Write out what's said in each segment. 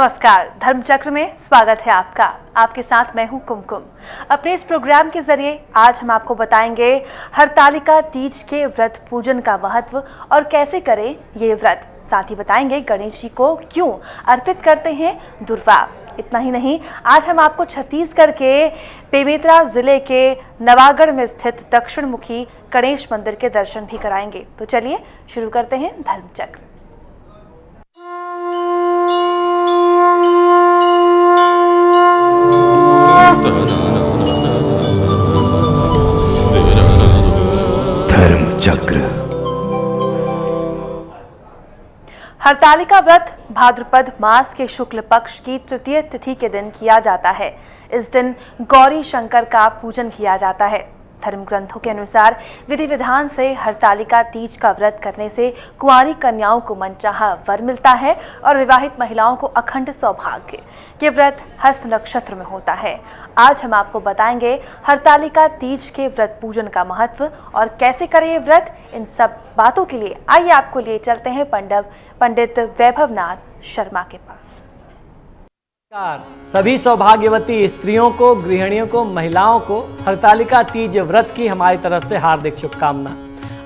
नमस्कार, धर्मचक्र में स्वागत है आपका। आपके साथ मैं हूं कुमकुम। अपने इस प्रोग्राम के जरिए आज हम आपको बताएंगे हरतालिका तीज के व्रत पूजन का महत्व और कैसे करें ये व्रत। साथ ही बताएंगे गणेश जी को क्यों अर्पित करते हैं दुर्वा। इतना ही नहीं, आज हम आपको छत्तीसगढ़ के बेमेतरा जिले के नवागढ़ में स्थित दक्षिण मुखी गणेश मंदिर के दर्शन भी कराएंगे। तो चलिए शुरू करते हैं धर्मचक्र। धर्मचक्र। हरतालिका व्रत भाद्रपद मास के शुक्ल पक्ष की तृतीय तिथि के दिन किया जाता है। इस दिन गौरी शंकर का पूजन किया जाता है। धर्म ग्रंथों के अनुसार विधि विधान से हरतालिका तीज का व्रत करने से कुंवारी कन्याओं को मनचाहा वर मिलता है और विवाहित महिलाओं को अखंड सौभाग्य। ये व्रत हस्त नक्षत्र में होता है। आज हम आपको बताएंगे हरतालिका तीज के व्रत पूजन का महत्व और कैसे करें ये व्रत। इन सब बातों के लिए आइए आपको लिए चलते हैं पंडित वैभवनाथ शर्मा के पास। सभी सौभाग्यवती स्त्रियों को, गृहिणियों को, महिलाओं को हरतालिका तीज व्रत की हमारी तरफ से हार्दिक शुभकामना।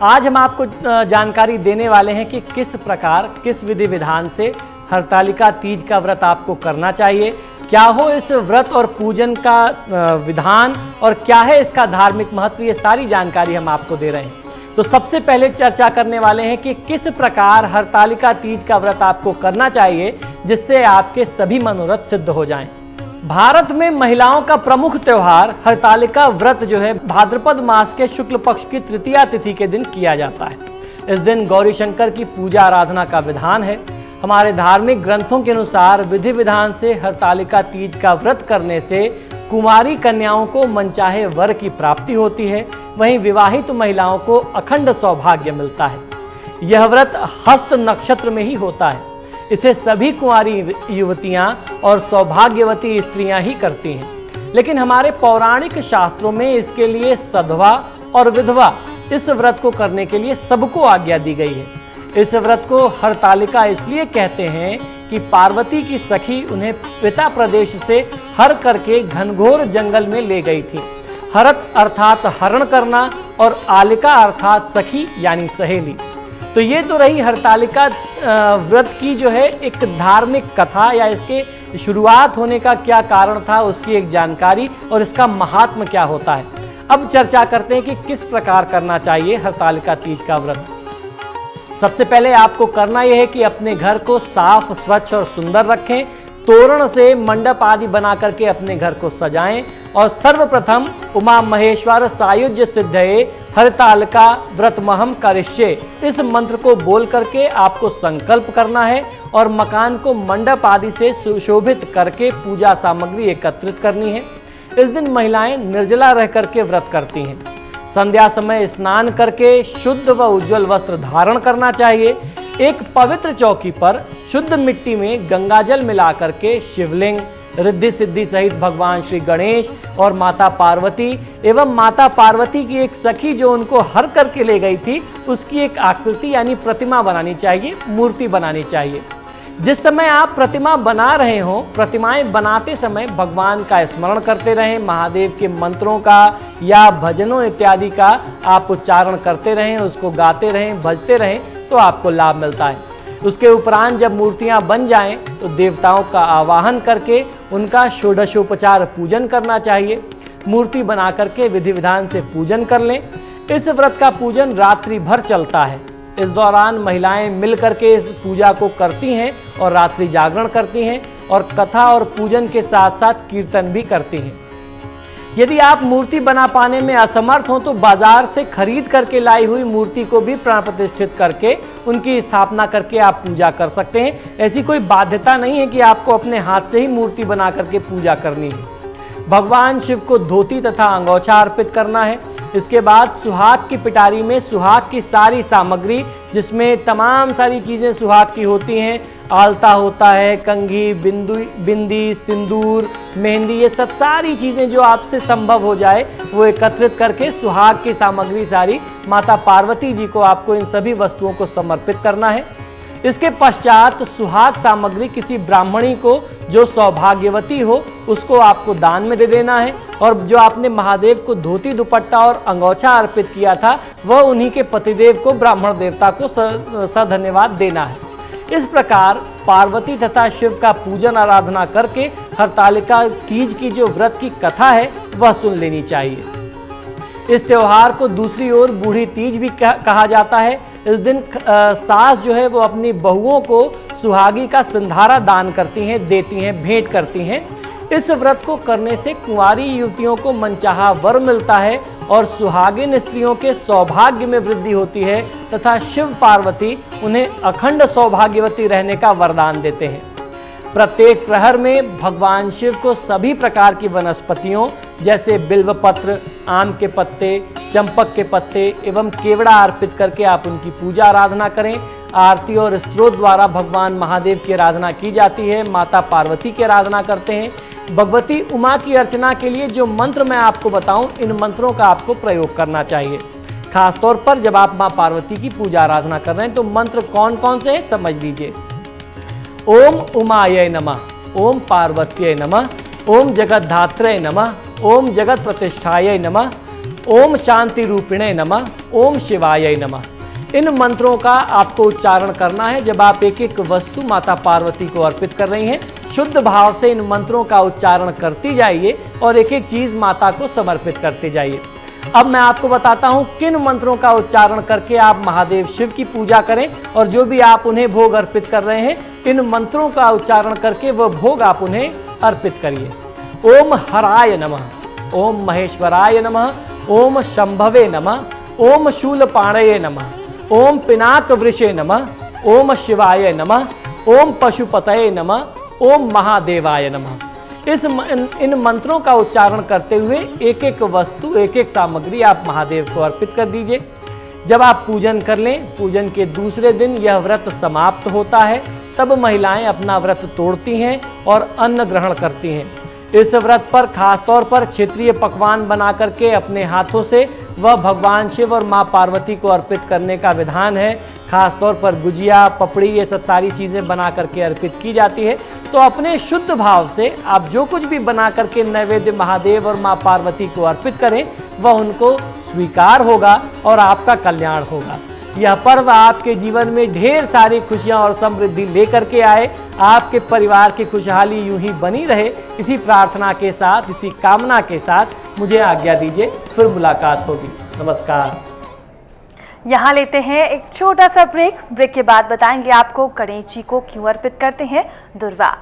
आज हम आपको जानकारी देने वाले हैं कि किस प्रकार, किस विधि विधान से हरतालिका तीज का व्रत आपको करना चाहिए, क्या हो इस व्रत और पूजन का विधान और क्या है इसका धार्मिक महत्व। ये सारी जानकारी हम आपको दे रहे हैं। तो सबसे पहले चर्चा करने वाले हैं कि किस प्रकार हरतालिका तीज का व्रत आपको करना चाहिए जिससे आपके सभी मनोरथ सिद्ध हो जाएं। भारत में महिलाओं का प्रमुख त्योहार हरतालिका व्रत जो है भाद्रपद मास के शुक्ल पक्ष की तृतीया तिथि के दिन किया जाता है। इस दिन गौरी शंकर की पूजा आराधना का विधान है। हमारे धार्मिक ग्रंथों के अनुसार विधि विधान से हरतालिका तीज का व्रत करने से कुमारी कन्याओं को मनचाहे वर की प्राप्ति होती है, वहीं विवाहित महिलाओं को अखंड सौभाग्य मिलता है। यह व्रत हस्त नक्षत्र में ही होता है। इसे सभी कुंवारी युवतियां और सौभाग्यवती स्त्रियां ही करती हैं। लेकिन हमारे पौराणिक शास्त्रों में इसके लिए सधवा और विधवा इस व्रत को करने के लिए सबको आज्ञा दी गई है। इस व्रत को हरतालिका इसलिए कहते हैं कि पार्वती की सखी उन्हें पिता प्रदेश से हर करके घनघोर जंगल में ले गई थी। हरत अर्थात हरण करना और आलिका अर्थात सखी यानी सहेली। तो ये तो रही हरतालिका व्रत की जो है एक धार्मिक कथा या इसके शुरुआत होने का क्या कारण था उसकी एक जानकारी और इसका महात्म्य क्या होता है। अब चर्चा करते हैं कि किस प्रकार करना चाहिए हरतालिका तीज का व्रत। सबसे पहले आपको करना यह है कि अपने घर को साफ, स्वच्छ और सुंदर रखें। तोरण से मंडप आदि बना करके अपने घर को सजाएं और सर्वप्रथम उमा महेश्वर सायुज्य सिद्धये हरतालिका व्रतमहम करिष्ये इस मंत्र को बोल करके आपको संकल्प करना है और मकान को मंडप आदि से सुशोभित करके पूजा सामग्री एकत्रित करनी है। इस दिन महिलाएं निर्जला रह करके व्रत करती हैं। संध्या समय स्नान करके शुद्ध व उज्जवल वस्त्र धारण करना चाहिए। एक पवित्र चौकी पर शुद्ध मिट्टी में गंगाजल मिला करके शिवलिंग, रिद्धि सिद्धि सहित भगवान श्री गणेश और माता पार्वती एवं माता पार्वती की एक सखी जो उनको हर करके ले गई थी उसकी एक आकृति यानी प्रतिमा बनानी चाहिए, मूर्ति बनानी चाहिए। जिस समय आप प्रतिमा बना रहे हो, प्रतिमाएं बनाते समय भगवान का स्मरण करते रहें, महादेव के मंत्रों का या भजनों इत्यादि का आप उच्चारण करते रहें, उसको गाते रहें, भजते रहें तो आपको लाभ मिलता है। उसके उपरांत जब मूर्तियां बन जाएं तो देवताओं का आवाहन करके उनका षोडशोपचार पूजन करना चाहिए। मूर्ति बना करके विधि विधान से पूजन कर लें। इस व्रत का पूजन रात्रि भर चलता है। इस दौरान महिलाएं मिल करके इस पूजा को करती हैं और रात्रि जागरण करती हैं और कथा और पूजन के साथ साथ कीर्तन भी करती हैं। यदि आप मूर्ति बना पाने में असमर्थ हो तो बाजार से खरीद करके लाई हुई मूर्ति को भी प्राण प्रतिष्ठित करके उनकी स्थापना करके आप पूजा कर सकते हैं। ऐसी कोई बाध्यता नहीं है कि आपको अपने हाथ से ही मूर्ति बना करके पूजा करनी है। भगवान शिव को धोती तथा अंगोछा अर्पित करना है। इसके बाद सुहाग की पिटारी में सुहाग की सारी सामग्री जिसमें तमाम सारी चीज़ें सुहाग की होती हैं, आलता होता है, कंघी, बिंदी, सिंदूर, मेहंदी, ये सब सारी चीज़ें जो आपसे संभव हो जाए वो एकत्रित करके सुहाग की सामग्री सारी माता पार्वती जी को आपको इन सभी वस्तुओं को समर्पित करना है। इसके पश्चात सुहाग सामग्री किसी ब्राह्मणी को जो सौभाग्यवती हो उसको आपको दान में दे देना है, और जो आपने महादेव को धोती दुपट्टा और अंगोछा अर्पित किया था वह उन्हीं के पतिदेव को ब्राह्मण देवता को सधन्यवाद देना है। इस प्रकार पार्वती तथा शिव का पूजन आराधना करके हरतालिका तीज की जो व्रत की कथा है वह सुन लेनी चाहिए। इस त्योहार को दूसरी ओर बूढ़ी तीज भी कहा जाता है। इस दिन सास जो है वो अपनी बहुओं को सुहागी का सिंधारा दान करती हैं, देती हैं, भेंट करती हैं। इस व्रत को करने से कुंवारी युवतियों को मनचाहा वर मिलता है और सुहागिन स्त्रियों के सौभाग्य में वृद्धि होती है तथा शिव पार्वती उन्हें अखंड सौभाग्यवती रहने का वरदान देते हैं। प्रत्येक प्रहर में भगवान शिव को सभी प्रकार की वनस्पतियों जैसे बिल्वपत्र, आम के पत्ते, चंपक के पत्ते एवं केवड़ा अर्पित करके आप उनकी पूजा आराधना करें। आरती और स्तोत्र द्वारा भगवान महादेव की आराधना की जाती है, माता पार्वती की आराधना करते हैं। भगवती उमा की अर्चना के लिए जो मंत्र मैं आपको बताऊं, इन मंत्रों का आपको प्रयोग करना चाहिए। खासतौर पर जब आप माँ पार्वती की पूजा आराधना कर रहे हैं तो मंत्र कौन कौन से हैं समझ लीजिए। ओम उमाय नमः, ओम पार्वत्यै नमः, ओम जगद्धात्रे नमः, ओम जगत प्रतिष्ठायै नमः, ओम शांति रूपिणे नमः, ओम शिवाय नमः। इन मंत्रों का आपको उच्चारण करना है जब आप एक एक वस्तु माता पार्वती को अर्पित कर रही हैं। शुद्ध भाव से इन मंत्रों का उच्चारण करती जाइए और एक एक चीज माता को समर्पित करते जाइए। अब मैं आपको बताता हूं किन मंत्रों का उच्चारण करके आप महादेव शिव की पूजा करें, और जो भी आप उन्हें भोग अर्पित कर रहे हैं इन मंत्रों का उच्चारण करके वह भोग आप उन्हें अर्पित करिए। ओम हराय नमः, ओम महेश्वराय नमः, ओम शंभवे नमः, ओम शूलपाणये नमः, ओम पिनाक वृषे नमः, ओम शिवाय नमः, ओम पशुपतये नमः, ओम महादेवाय नमः। इन मंत्रों का उच्चारण करते हुए एक एक वस्तु, एक एक सामग्री आप महादेव को अर्पित कर दीजिए। जब आप पूजन कर लें, पूजन के दूसरे दिन यह व्रत समाप्त होता है, तब महिलाएं अपना व्रत तोड़ती हैं और अन्न ग्रहण करती हैं। इस व्रत पर खासतौर पर क्षेत्रीय पकवान बना करके अपने हाथों से वह भगवान शिव और माँ पार्वती को अर्पित करने का विधान है। खासतौर पर गुजिया, पपड़ी, ये सब सारी चीज़ें बना करके अर्पित की जाती है। तो अपने शुद्ध भाव से आप जो कुछ भी बना करके नैवेद्य महादेव और माँ पार्वती को अर्पित करें वह उनको स्वीकार होगा और आपका कल्याण होगा। यह पर्व आपके जीवन में ढेर सारी खुशियां और समृद्धि लेकर के आए। आपके परिवार की खुशहाली यूं ही बनी रहे, इसी प्रार्थना के साथ, इसी कामना के साथ मुझे आज्ञा दीजिए। फिर मुलाकात होगी। नमस्कार। यहाँ लेते हैं एक छोटा सा ब्रेक। ब्रेक के बाद बताएंगे आपको गणेश जी को क्यों अर्पित करते हैं दुर्वा।